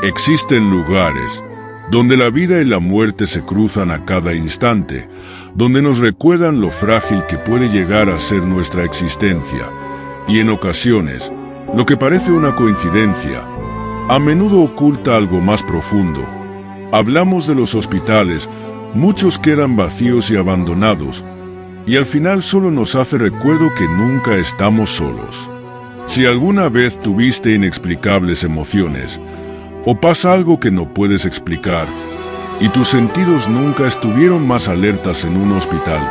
Existen lugares donde la vida y la muerte se cruzan a cada instante, donde nos recuerdan lo frágil que puede llegar a ser nuestra existencia, y en ocasiones, lo que parece una coincidencia, a menudo oculta algo más profundo. Hablamos de los hospitales, muchos quedan vacíos y abandonados, y al final solo nos hace recuerdo que nunca estamos solos. Si alguna vez tuviste inexplicables emociones, o pasa algo que no puedes explicar, y tus sentidos nunca estuvieron más alertas en un hospital,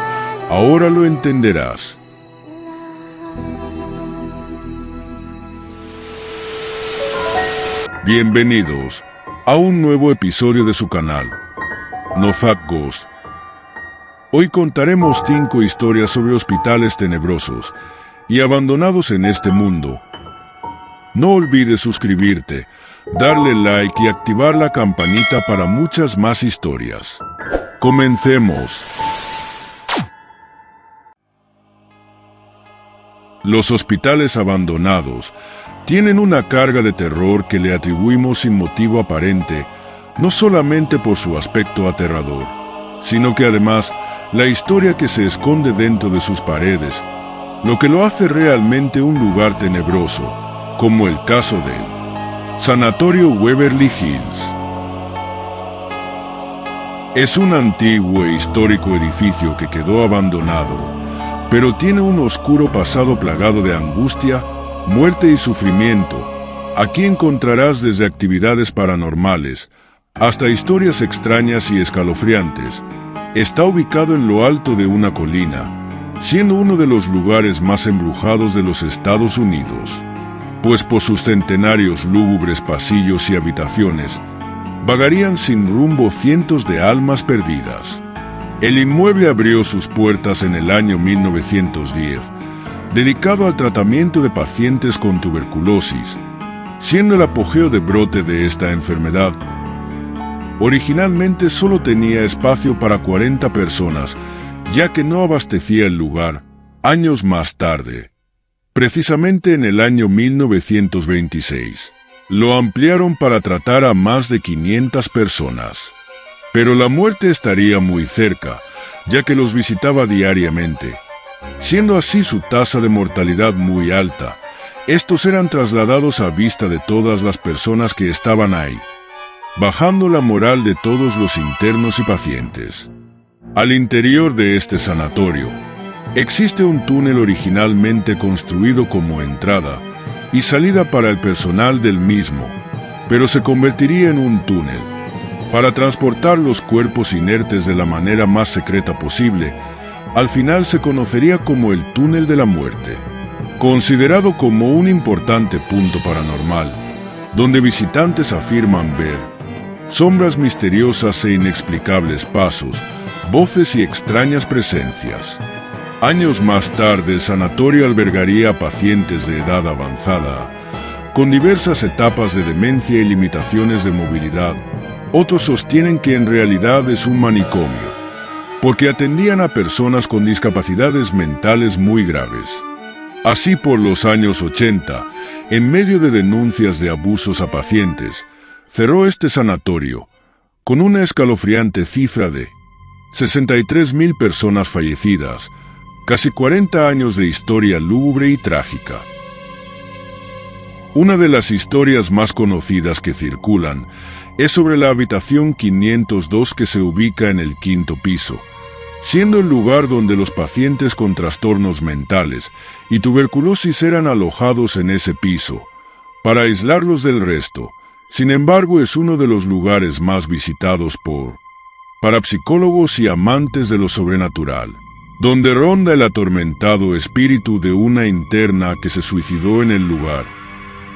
ahora lo entenderás. Bienvenidos a un nuevo episodio de su canal, Nofak Ghost. Hoy contaremos 5 historias sobre hospitales tenebrosos y abandonados en este mundo. No olvides suscribirte, darle like y activar la campanita para muchas más historias. ¡Comencemos! Los hospitales abandonados tienen una carga de terror que le atribuimos sin motivo aparente, no solamente por su aspecto aterrador, sino que además la historia que se esconde dentro de sus paredes, lo que lo hace realmente un lugar tenebroso, como el caso del Sanatorio Waverly Hills. Es un antiguo e histórico edificio que quedó abandonado, pero tiene un oscuro pasado plagado de angustia, muerte y sufrimiento. Aquí encontrarás desde actividades paranormales hasta historias extrañas y escalofriantes. Está ubicado en lo alto de una colina, siendo uno de los lugares más embrujados de los Estados Unidos, pues por sus centenarios lúgubres pasillos y habitaciones vagarían sin rumbo cientos de almas perdidas. El inmueble abrió sus puertas en el año 1910, dedicado al tratamiento de pacientes con tuberculosis, siendo el apogeo de brote de esta enfermedad. Originalmente solo tenía espacio para 40 personas, ya que no abastecía el lugar. Años más tarde, precisamente en el año 1926, lo ampliaron para tratar a más de 500 personas. Pero la muerte estaría muy cerca, ya que los visitaba diariamente. Siendo así su tasa de mortalidad muy alta, estos eran trasladados a vista de todas las personas que estaban ahí, bajando la moral de todos los internos y pacientes. Al interior de este sanatorio, existe un túnel originalmente construido como entrada y salida para el personal del mismo, pero se convertiría en un túnel para transportar los cuerpos inertes de la manera más secreta posible. Al final se conocería como el túnel de la muerte, considerado como un importante punto paranormal, donde visitantes afirman ver sombras misteriosas e inexplicables pasos, voces y extrañas presencias. Años más tarde, el sanatorio albergaría a pacientes de edad avanzada, con diversas etapas de demencia y limitaciones de movilidad. Otros sostienen que en realidad es un manicomio, porque atendían a personas con discapacidades mentales muy graves. Así, por los años 80, en medio de denuncias de abusos a pacientes, cerró este sanatorio, con una escalofriante cifra de 63.000 personas fallecidas, casi 40 años de historia lúgubre y trágica. Una de las historias más conocidas que circulan es sobre la habitación 502 que se ubica en el 5º piso, siendo el lugar donde los pacientes con trastornos mentales y tuberculosis eran alojados en ese piso, para aislarlos del resto. Sin embargo, es uno de los lugares más visitados por parapsicólogos y amantes de lo sobrenatural, donde ronda el atormentado espíritu de una interna que se suicidó en el lugar,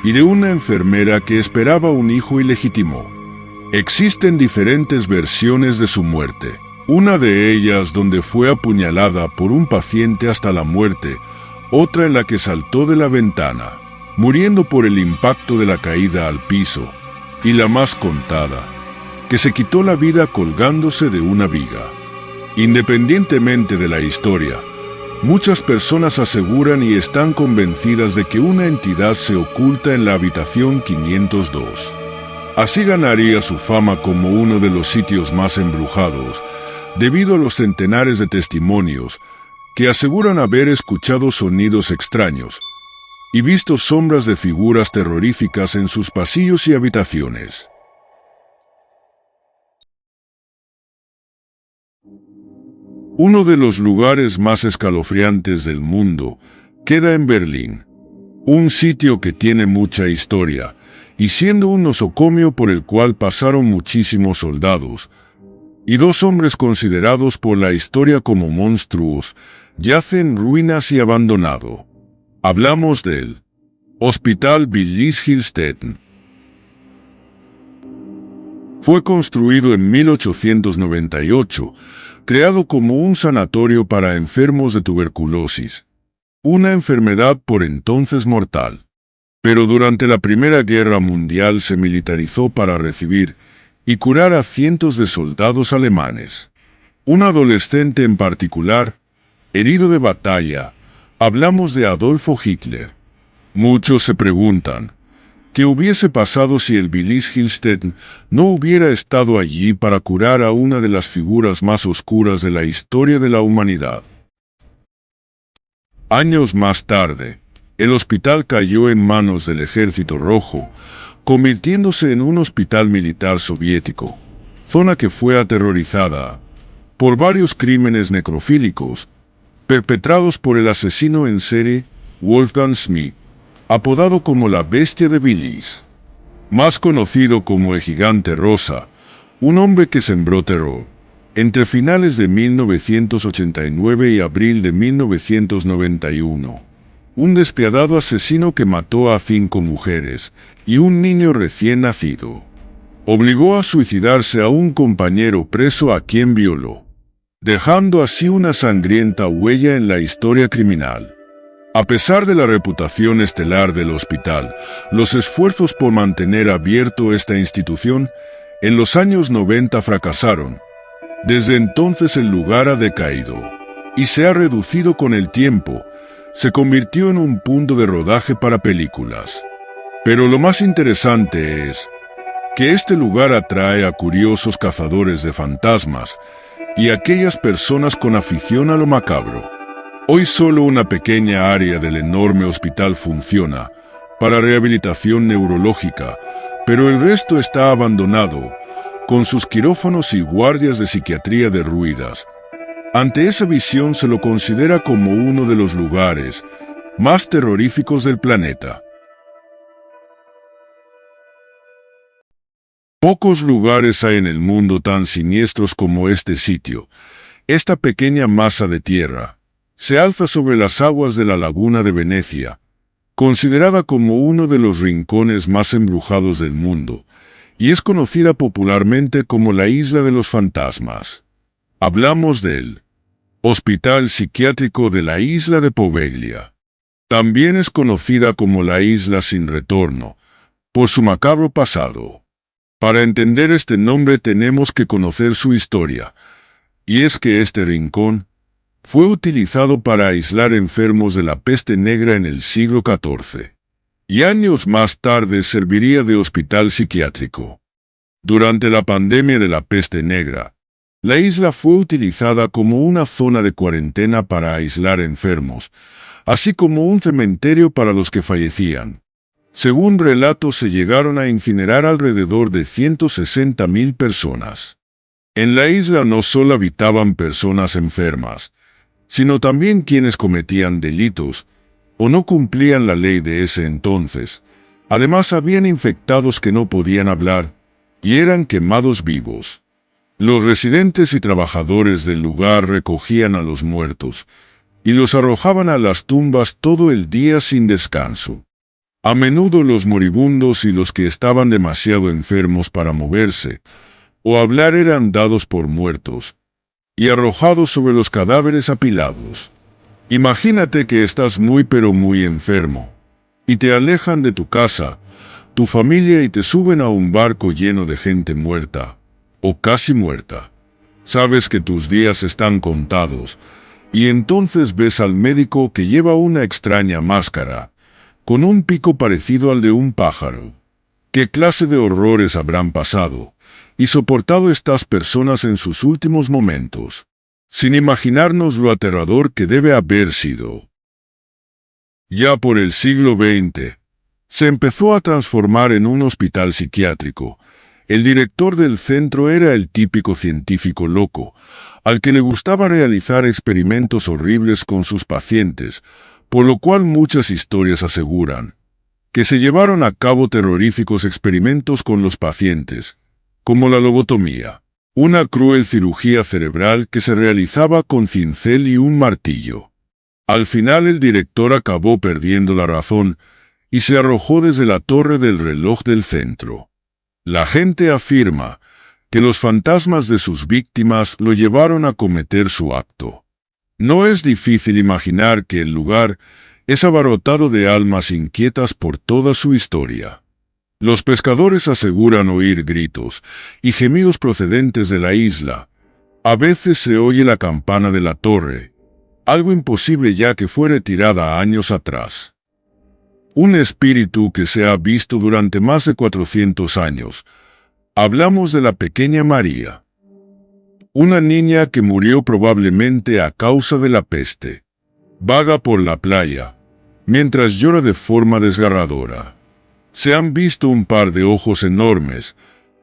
y de una enfermera que esperaba un hijo ilegítimo. Existen diferentes versiones de su muerte, una de ellas donde fue apuñalada por un paciente hasta la muerte, otra en la que saltó de la ventana, muriendo por el impacto de la caída al piso, y la más contada, que se quitó la vida colgándose de una viga. Independientemente de la historia, muchas personas aseguran y están convencidas de que una entidad se oculta en la habitación 502. Así ganaría su fama como uno de los sitios más embrujados, debido a los centenares de testimonios que aseguran haber escuchado sonidos extraños y visto sombras de figuras terroríficas en sus pasillos y habitaciones. Uno de los lugares más escalofriantes del mundo queda en Berlín, un sitio que tiene mucha historia, y siendo un nosocomio por el cual pasaron muchísimos soldados, y dos hombres considerados por la historia como monstruos, yace en ruinas y abandonado. Hablamos del Hospital Wilhelmshaven. Fue construido en 1898, creado como un sanatorio para enfermos de tuberculosis, una enfermedad por entonces mortal. Pero durante la Primera Guerra Mundial se militarizó para recibir y curar a cientos de soldados alemanes. Un adolescente en particular, herido de batalla, hablamos de Adolfo Hitler. Muchos se preguntan, ¿qué hubiese pasado si el Wilhelmshaven no hubiera estado allí para curar a una de las figuras más oscuras de la historia de la humanidad? Años más tarde, el hospital cayó en manos del Ejército Rojo, convirtiéndose en un hospital militar soviético, zona que fue aterrorizada por varios crímenes necrofílicos perpetrados por el asesino en serie Wolfgang Schmidt, apodado como la Bestia de Bilis, más conocido como el Gigante Rosa, un hombre que sembró terror entre finales de 1989 y abril de 1991. Un despiadado asesino que mató a 5 mujeres y un niño recién nacido. Obligó a suicidarse a un compañero preso a quien violó, dejando así una sangrienta huella en la historia criminal. A pesar de la reputación estelar del hospital, los esfuerzos por mantener abierto esta institución en los años 90 fracasaron. Desde entonces el lugar ha decaído y se ha reducido con el tiempo. Se convirtió en un punto de rodaje para películas. Pero lo más interesante es que este lugar atrae a curiosos cazadores de fantasmas y a aquellas personas con afición a lo macabro. Hoy solo una pequeña área del enorme hospital funciona para rehabilitación neurológica, pero el resto está abandonado, con sus quirófanos y guardias de psiquiatría derruidas. Ante esa visión se lo considera como uno de los lugares más terroríficos del planeta. Pocos lugares hay en el mundo tan siniestros como este sitio. Esta pequeña masa de tierra se alza sobre las aguas de la laguna de Venecia, considerada como uno de los rincones más embrujados del mundo, y es conocida popularmente como la Isla de los Fantasmas. Hablamos del Hospital Psiquiátrico de la Isla de Poveglia. También es conocida como la Isla Sin Retorno, por su macabro pasado. Para entender este nombre tenemos que conocer su historia, y es que este rincón fue utilizado para aislar enfermos de la peste negra en el siglo XIV. Y años más tarde serviría de hospital psiquiátrico. Durante la pandemia de la peste negra, la isla fue utilizada como una zona de cuarentena para aislar enfermos, así como un cementerio para los que fallecían. Según relatos, se llegaron a incinerar alrededor de 160.000 personas. En la isla no solo habitaban personas enfermas, sino también quienes cometían delitos o no cumplían la ley de ese entonces. Además, habían infectados que no podían hablar y eran quemados vivos. Los residentes y trabajadores del lugar recogían a los muertos y los arrojaban a las tumbas todo el día sin descanso. A menudo los moribundos y los que estaban demasiado enfermos para moverse o hablar eran dados por muertos y arrojados sobre los cadáveres apilados. Imagínate que estás muy pero muy enfermo, y te alejan de tu casa, tu familia y te suben a un barco lleno de gente muerta, o casi muerta. Sabes que tus días están contados, y entonces ves al médico que lleva una extraña máscara, con un pico parecido al de un pájaro. ¿Qué clase de horrores habrán pasado y soportado estas personas en sus últimos momentos, sin imaginarnos lo aterrador que debe haber sido? Ya por el siglo XX, se empezó a transformar en un hospital psiquiátrico. El director del centro era el típico científico loco, al que le gustaba realizar experimentos horribles con sus pacientes, por lo cual muchas historias aseguran que se llevaron a cabo terroríficos experimentos con los pacientes, como la lobotomía, una cruel cirugía cerebral que se realizaba con cincel y un martillo. Al final el director acabó perdiendo la razón y se arrojó desde la torre del reloj del centro. La gente afirma que los fantasmas de sus víctimas lo llevaron a cometer su acto. No es difícil imaginar que el lugar es abarrotado de almas inquietas por toda su historia. Los pescadores aseguran oír gritos y gemidos procedentes de la isla. A veces se oye la campana de la torre, algo imposible ya que fue retirada años atrás. Un espíritu que se ha visto durante más de 400 años. Hablamos de la pequeña María, una niña que murió probablemente a causa de la peste. Vaga por la playa, mientras llora de forma desgarradora. Se han visto un par de ojos enormes,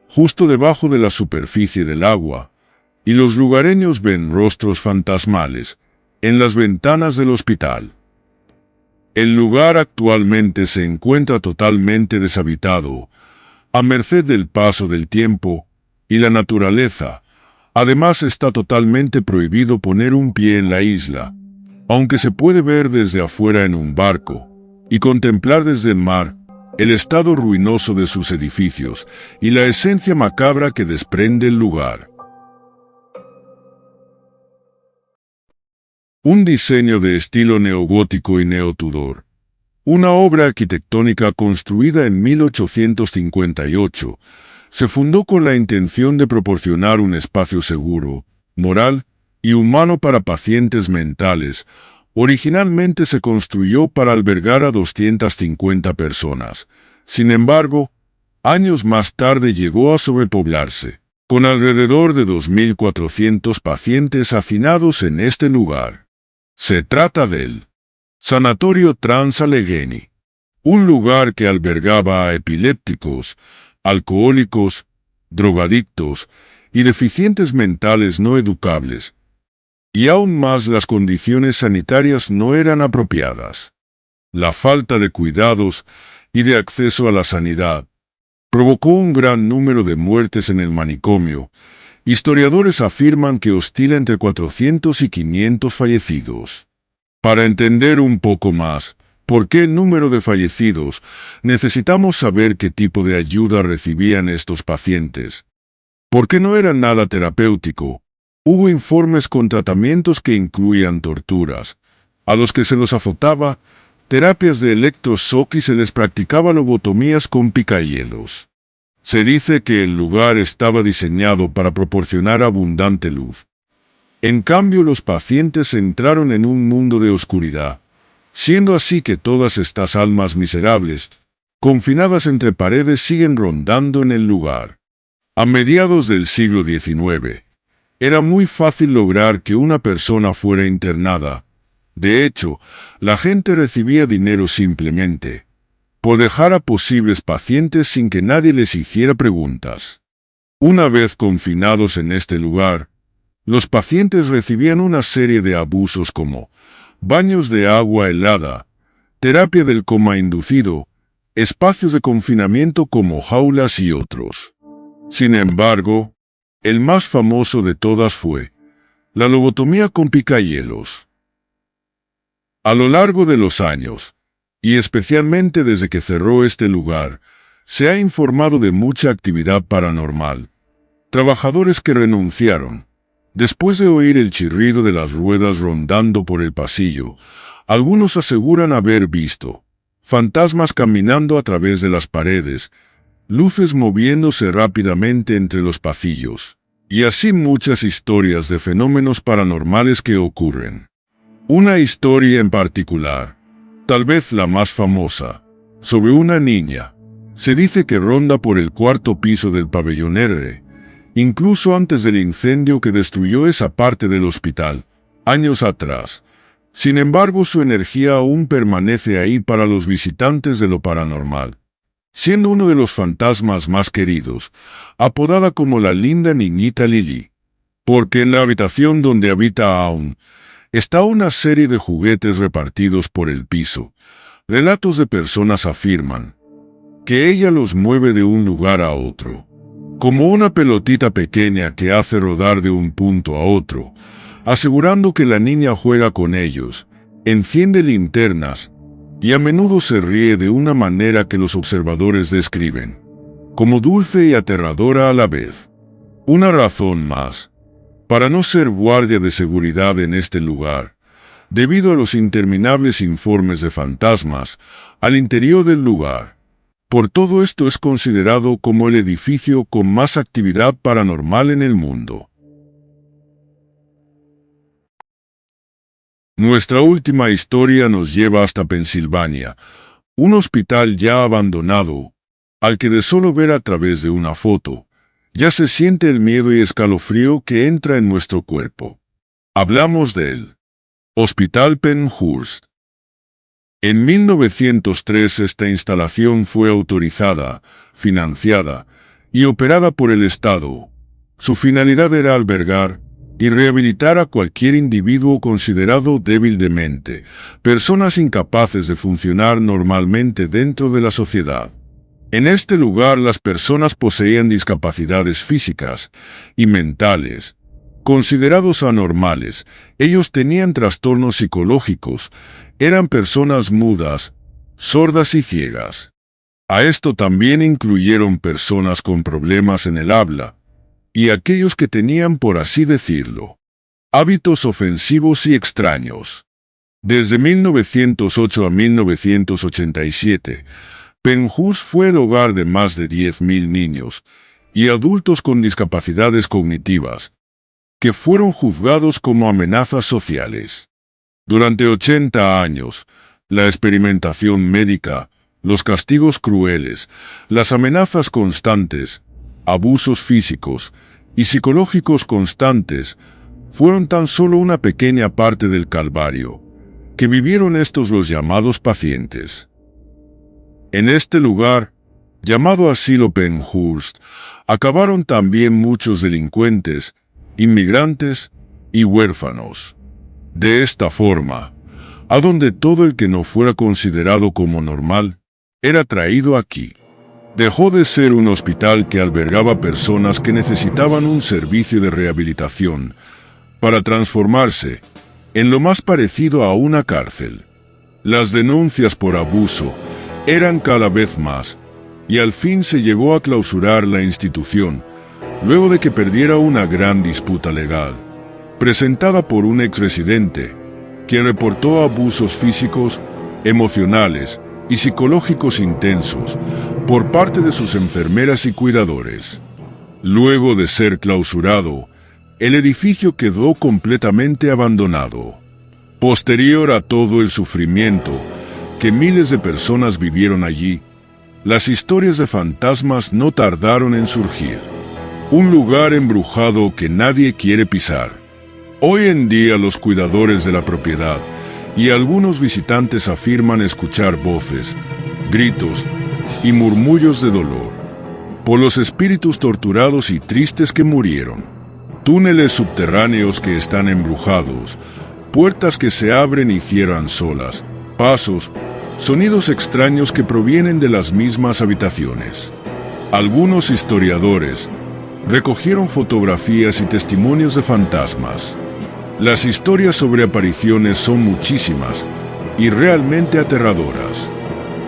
justo debajo de la superficie del agua, y los lugareños ven rostros fantasmales en las ventanas del hospital. El lugar actualmente se encuentra totalmente deshabitado, a merced del paso del tiempo y la naturaleza. Además está totalmente prohibido poner un pie en la isla, aunque se puede ver desde afuera en un barco, y contemplar desde el mar el estado ruinoso de sus edificios y la esencia macabra que desprende el lugar. Un diseño de estilo neogótico y neotudor. Una obra arquitectónica construida en 1858, se fundó con la intención de proporcionar un espacio seguro, moral y humano para pacientes mentales. Originalmente se construyó para albergar a 250 personas. Sin embargo, años más tarde llegó a sobrepoblarse, con alrededor de 2.400 pacientes hacinados en este lugar. Se trata del Sanatorio Trans Allegheny, un lugar que albergaba a epilépticos, alcohólicos, drogadictos y deficientes mentales no educables. Y aún más las condiciones sanitarias no eran apropiadas. La falta de cuidados y de acceso a la sanidad provocó un gran número de muertes en el manicomio. Historiadores afirman que oscila entre 400 y 500 fallecidos. Para entender un poco más por qué el número de fallecidos, necesitamos saber qué tipo de ayuda recibían estos pacientes. Porque no era nada terapéutico. Hubo informes con tratamientos que incluían torturas, a los que se los azotaba, terapias de electroshock y se les practicaba lobotomías con picahielos. Se dice que el lugar estaba diseñado para proporcionar abundante luz. En cambio, los pacientes entraron en un mundo de oscuridad, siendo así que todas estas almas miserables, confinadas entre paredes, siguen rondando en el lugar. A mediados del siglo XIX, era muy fácil lograr que una persona fuera internada. De hecho, la gente recibía dinero simplemente por dejar a posibles pacientes sin que nadie les hiciera preguntas. Una vez confinados en este lugar, los pacientes recibían una serie de abusos como baños de agua helada, terapia del coma inducido, espacios de confinamiento como jaulas y otros. Sin embargo, el más famoso de todas fue la lobotomía con picahielos. A lo largo de los años, y especialmente desde que cerró este lugar, se ha informado de mucha actividad paranormal. Trabajadores que renunciaron, después de oír el chirrido de las ruedas rondando por el pasillo. Algunos aseguran haber visto fantasmas caminando a través de las paredes, luces moviéndose rápidamente entre los pasillos, y así muchas historias de fenómenos paranormales que ocurren. Una historia en particular, tal vez la más famosa, sobre una niña, Se dice que ronda por el cuarto piso del pabellón R, incluso antes del incendio que destruyó esa parte del hospital, años atrás. Sin embargo, su energía aún permanece ahí para los visitantes de lo paranormal, siendo uno de los fantasmas más queridos, apodada como la linda niñita Lily, porque en la habitación donde habita aún está una serie de juguetes repartidos por el piso. Relatos de personas afirman que ella los mueve de un lugar a otro, como una pelotita pequeña que hace rodar de un punto a otro, asegurando que la niña juega con ellos, enciende linternas y a menudo se ríe de una manera que los observadores describen como dulce y aterradora a la vez. Una razón más para no ser guardia de seguridad en este lugar, debido a los interminables informes de fantasmas al interior del lugar. Por todo esto es considerado como el edificio con más actividad paranormal en el mundo. Nuestra última historia nos lleva hasta Pensilvania, un hospital ya abandonado, al que de solo ver a través de una foto, ya se siente el miedo y escalofrío que entra en nuestro cuerpo. Hablamos del Hospital Penhurst. En 1903 esta instalación fue autorizada, financiada y operada por el Estado. Su finalidad era albergar y rehabilitar a cualquier individuo considerado débil de mente, personas incapaces de funcionar normalmente dentro de la sociedad. En este lugar las personas poseían discapacidades físicas y mentales, considerados anormales. Ellos tenían trastornos psicológicos, eran personas mudas, sordas y ciegas. A esto también incluyeron personas con problemas en el habla, y aquellos que tenían, por así decirlo, hábitos ofensivos y extraños. Desde 1908 a 1987, Penhurst fue el hogar de más de 10.000 niños y adultos con discapacidades cognitivas, que fueron juzgados como amenazas sociales. Durante 80 años, la experimentación médica, los castigos crueles, las amenazas constantes, abusos físicos y psicológicos constantes fueron tan solo una pequeña parte del calvario que vivieron estos los llamados pacientes. En este lugar, llamado Asilo Penhurst, acabaron también muchos delincuentes, inmigrantes y huérfanos. De esta forma, a donde todo el que no fuera considerado como normal, era traído aquí. Dejó de ser un hospital que albergaba personas que necesitaban un servicio de rehabilitación, para transformarse en lo más parecido a una cárcel. Las denuncias por abuso eran cada vez más, y al fin se llegó a clausurar la institución, luego de que perdiera una gran disputa legal, presentada por un exresidente, quien reportó abusos físicos, emocionales y psicológicos intensos por parte de sus enfermeras y cuidadores. Luego de ser clausurado, el edificio quedó completamente abandonado. Posterior a todo el sufrimiento que miles de personas vivieron allí, las historias de fantasmas no tardaron en surgir. Un lugar embrujado que nadie quiere pisar. Hoy en día los cuidadores de la propiedad y algunos visitantes afirman escuchar voces, gritos y murmullos de dolor por los espíritus torturados y tristes que murieron. Túneles subterráneos que están embrujados, puertas que se abren y cierran solas, pasos, sonidos extraños que provienen de las mismas habitaciones. Algunos historiadores recogieron fotografías y testimonios de fantasmas. Las historias sobre apariciones son muchísimas y realmente aterradoras.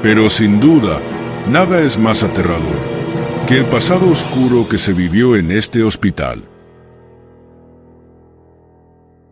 Pero sin duda, nada es más aterrador que el pasado oscuro que se vivió en este hospital.